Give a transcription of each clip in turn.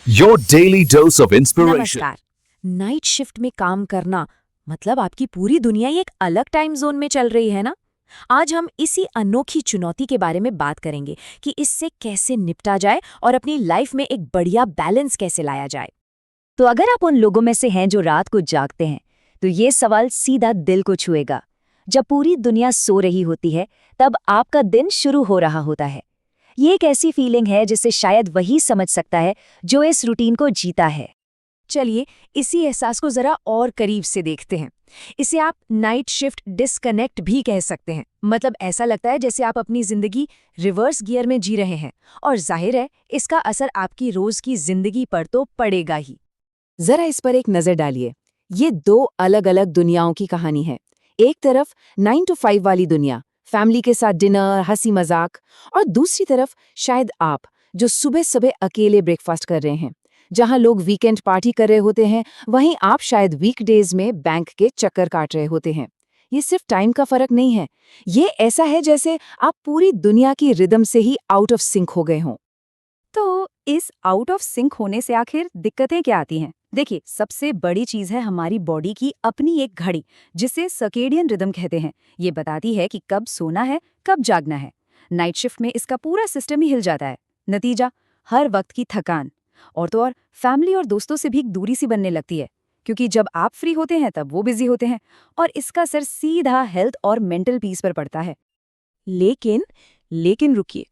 Your daily dose of inspiration. नमस्कार। Night shift में काम करना मतलब आपकी पूरी दुनिया ही एक अलग टाइम जोन में चल रही है ना। आज हम इसी अनोखी चुनौती के बारे में बात करेंगे कि इससे कैसे निपटा जाए और अपनी लाइफ में एक बढ़िया बैलेंस कैसे लाया जाए। तो अगर आप उन लोगों में से हैं जो रात को जागते हैं, तो ये सवाल सीधा दिल को छुएगा। जब पूरी दुनिया सो रही होती है, तब आपका दिन शुरू हो रहा होता है। ये एक ऐसी फीलिंग है जिसे शायद वही समझ सकता है जो इस रूटीन को जीता है। चलिए इसी एहसास को जरा और करीब से देखते हैं। इसे आप नाइट शिफ्ट डिस्कनेक्ट भी कह सकते हैं। मतलब ऐसा लगता है जैसे आप अपनी जिंदगी रिवर्स गियर में जी रहे हैं, और जाहिर है इसका असर आपकी रोज की जिंदगी पर तो पड़ेगा ही। जरा इस पर एक नजर डालिए। ये दो अलग अलग दुनियाओं की कहानी है। एक तरफ 9 to 5 वाली दुनिया, फैमिली के साथ डिनर, हंसी मजाक, और दूसरी तरफ शायद आप, जो सुबह सुबह अकेले ब्रेकफास्ट कर रहे हैं। जहां लोग वीकेंड पार्टी कर रहे होते हैं, वहीं आप शायद वीकडेज में बैंक के चक्कर काट रहे होते हैं। ये सिर्फ टाइम का फर्क नहीं है, ये ऐसा है जैसे आप पूरी दुनिया की रिदम से ही आउट ऑफ सिंक हो गए हों। तो इस आउट ऑफ सिंक होने से आखिर दिक्कतें क्या आती हैं? देखिए, सबसे बड़ी चीज है हमारी बॉडी की अपनी एक घड़ी, जिसे सर्केडियन रिदम कहते हैं। ये बताती है कि कब सोना है, कब जागना है। नाइट शिफ्ट में इसका पूरा सिस्टम ही हिल जाता है। नतीजा, हर वक्त की थकान, और तो और फैमिली और दोस्तों से भी एक दूरी सी बनने लगती है, क्योंकि जब आप फ्री होते हैं तब वो बिजी होते हैं, और इसका असर सीधा हेल्थ और मेंटल पीस पर पड़ता है। लेकिन रुकिए,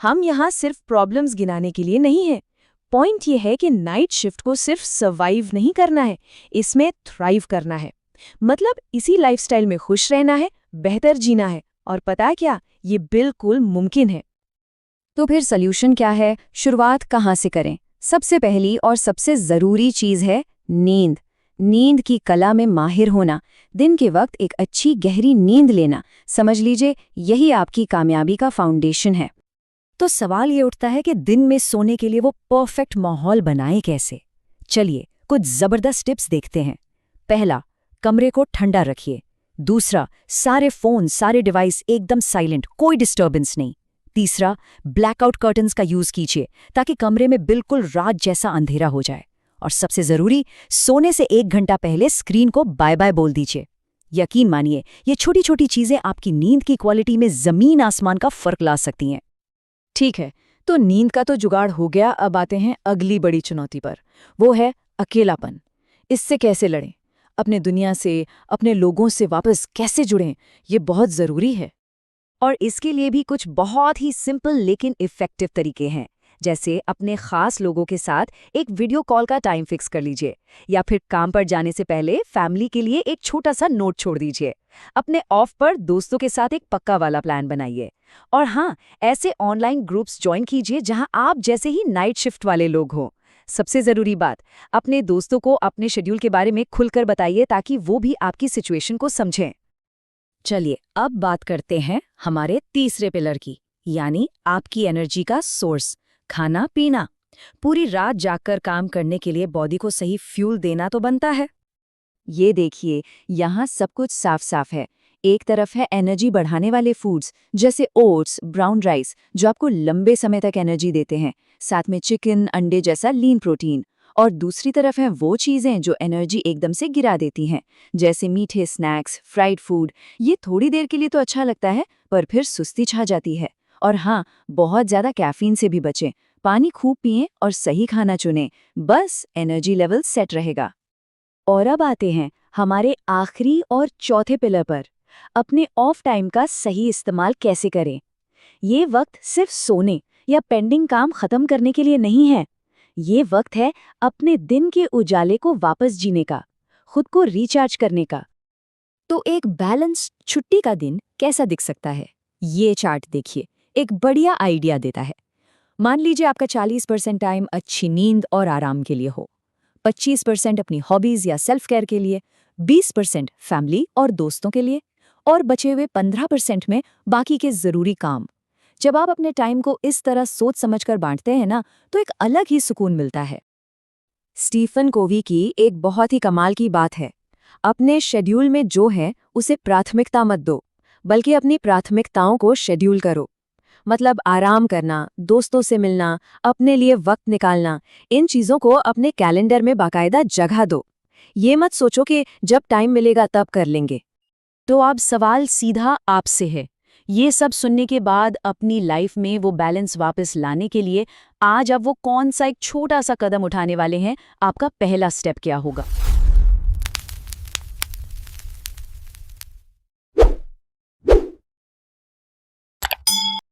हम यहाँ सिर्फ प्रॉब्लम्स गिनाने के लिए नहीं हैं। पॉइंट ये है कि नाइट शिफ्ट को सिर्फ सर्वाइव नहीं करना है, इसमें थ्राइव करना है। मतलब इसी लाइफस्टाइल में खुश रहना है, बेहतर जीना है, और पता है क्या, ये बिल्कुल मुमकिन है। तो फिर सॉल्यूशन क्या है? शुरुआत कहाँ से करें? सबसे पहली और सबसे ज़रूरी चीज़ है नींद। नींद की कला में माहिर होना, दिन के वक्त एक अच्छी गहरी नींद लेना, समझ लीजिए यही आपकी कामयाबी का फाउंडेशन है। तो सवाल ये उठता है कि दिन में सोने के लिए वो परफेक्ट माहौल बनाएं कैसे। चलिए कुछ जबरदस्त टिप्स देखते हैं। पहला, कमरे को ठंडा रखिए। दूसरा, सारे फोन, सारे डिवाइस एकदम साइलेंट, कोई डिस्टर्बेंस नहीं। तीसरा, ब्लैकआउट कर्टन्स का यूज कीजिए ताकि कमरे में बिल्कुल रात जैसा अंधेरा हो जाए। और सबसे जरूरी, सोने से 1 घंटा पहले स्क्रीन को बाय बाय बोल दीजिए। यकीन मानिए, ये छोटी छोटी चीजें आपकी नींद की क्वालिटी में जमीन आसमान का फर्क ला सकती हैं। ठीक है, तो नींद का तो जुगाड़ हो गया। अब आते हैं अगली बड़ी चुनौती पर। वो है अकेलापन। इससे कैसे लड़ें? अपने दुनिया से, अपने लोगों से वापस कैसे जुड़ें? ये बहुत ज़रूरी है। और इसके लिए भी कुछ बहुत ही सिंपल लेकिन इफ़ेक्टिव तरीके हैं। जैसे अपने खास लोगों के साथ एक वीडियो कॉल का टाइम फिक्स कर लीजिए, या फिर काम पर जाने से पहले फैमिली के लिए एक छोटा सा नोट छोड़ दीजिए। अपने ऑफ पर दोस्तों के साथ एक पक्का वाला प्लान बनाइए। और हाँ, ऐसे ऑनलाइन ग्रुप्स ज्वाइन कीजिए जहां आप जैसे ही नाइट शिफ्ट वाले लोग हों। सबसे ज़रूरी बात, अपने दोस्तों को अपने शेड्यूल के बारे में खुलकर बताइए ताकि वो भी आपकी सिचुएशन को समझें। चलिए अब बात करते हैं हमारे तीसरे पिलर की, यानी आपकी एनर्जी का सोर्स, खाना पीना। पूरी रात जागकर काम करने के लिए बॉडी को सही फ्यूल देना तो बनता है। ये देखिए, यहाँ सब कुछ साफ साफ है। एक तरफ है एनर्जी बढ़ाने वाले फूड्स जैसे ओट्स, ब्राउन राइस, जो आपको लंबे समय तक एनर्जी देते हैं, साथ में चिकन, अंडे जैसा लीन प्रोटीन। और दूसरी तरफ हैं वो चीज़ें जो एनर्जी एकदम से गिरा देती हैं, जैसे मीठे स्नैक्स, फ्राइड फूड। ये थोड़ी देर के लिए तो अच्छा लगता है, पर फिर सुस्ती छा जाती है। और हाँ, बहुत ज़्यादा कैफीन से भी बचें, पानी खूब पिएं और सही खाना चुनें, बस एनर्जी लेवल सेट रहेगा। और अब आते हैं हमारे आखिरी और चौथे पिलर पर, अपने ऑफ टाइम का सही इस्तेमाल कैसे करें। ये वक्त सिर्फ सोने या पेंडिंग काम खत्म करने के लिए नहीं है। ये वक्त है अपने दिन के उजाले को वापस जीने का, खुद को रिचार्ज करने का। तो एक बैलेंस छुट्टी का दिन कैसा दिख सकता है? ये चार्ट देखिए, एक बढ़िया आइडिया देता है। मान लीजिए आपका 40% टाइम अच्छी नींद और आराम के लिए हो, 25% अपनी हॉबीज या सेल्फ केयर के लिए, 20% फैमिली और दोस्तों के लिए, और बचे हुए 15% में बाकी के जरूरी काम। जब आप अपने टाइम को इस तरह सोच समझकर बांटते हैं ना, तो एक अलग ही सुकून मिलता है। स्टीफन कोवी की एक बहुत ही कमाल की बात है, अपने शेड्यूल में जो है उसे प्राथमिकता मत दो, बल्कि अपनी प्राथमिकताओं को शेड्यूल करो। मतलब आराम करना, दोस्तों से मिलना, अपने लिए वक्त निकालना, इन चीज़ों को अपने कैलेंडर में बाकायदा जगह दो। ये मत सोचो कि जब टाइम मिलेगा तब कर लेंगे। तो अब सवाल सीधा आपसे है। ये सब सुनने के बाद अपनी लाइफ में वो बैलेंस वापस लाने के लिए आज आप वो कौन सा एक छोटा सा कदम उठाने वाले हैं? आपका पहला स्टेप क्या होगा?